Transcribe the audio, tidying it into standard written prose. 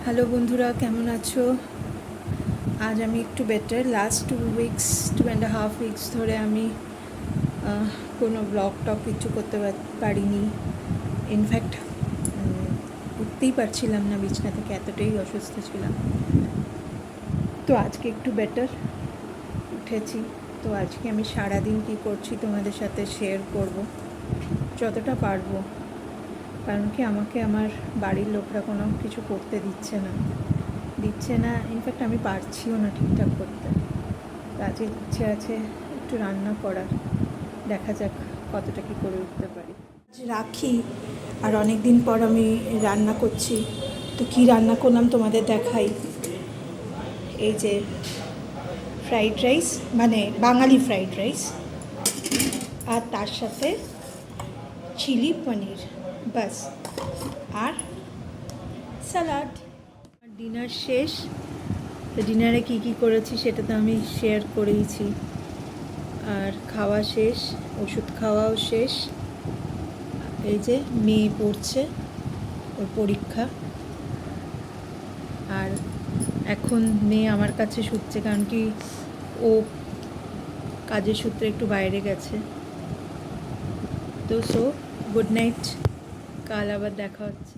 Hello বন্ধুরা, কেমন আছো? আজ আমি একটু বেটার। লাস্ট 2.5 উইকস ধরে আমি কোনো ব্লগ টক কিছু করতে পারিনি। ইনফ্যাক্ট উঠতেই পারছিলাম না বিছনা থেকে, এতটাই অসুস্থ ছিলাম। তো আজকে একটু বেটার, উঠেছি। তো আজকে আমি সারাদিন কী করছি তোমাদের সাথে শেয়ার করব যতটা পারবো। কারণ কি, আমাকে আমার বাড়ির লোকরা কোনো কিছু করতে দিচ্ছে না। ইনফ্যাক্ট আমি পারছিও না ঠিকঠাক করতে। তো আজকে ইচ্ছে আছে একটু রান্না করার, দেখা যাক কতটা কী করে উঠতে পারি। রাখি, আর অনেক দিন পর আমি রান্না করছি। তো কী রান্না করলাম তোমাদের দেখাই। এই যে ফ্রাইড রাইস, মানে বাঙালি ফ্রাইড রাইস, আর তার সাথে চিলি পনির, বাস, আর স্যালাড। ডিনার শেষ। তো ডিনারে কী কী করেছি সেটা তো আমি শেয়ার করেইছি। আর খাওয়া শেষ, ওষুধ খাওয়াও শেষ। এই যে মেয়ে পড়ছে, ওর পরীক্ষা। আর এখন মেয়ে আমার কাছে শুচ্ছে, কারণ কি ও কাজের সূত্রে একটু বাইরে গেছে। তো গুড নাইট, কাল আবার দেখা হচ্ছে।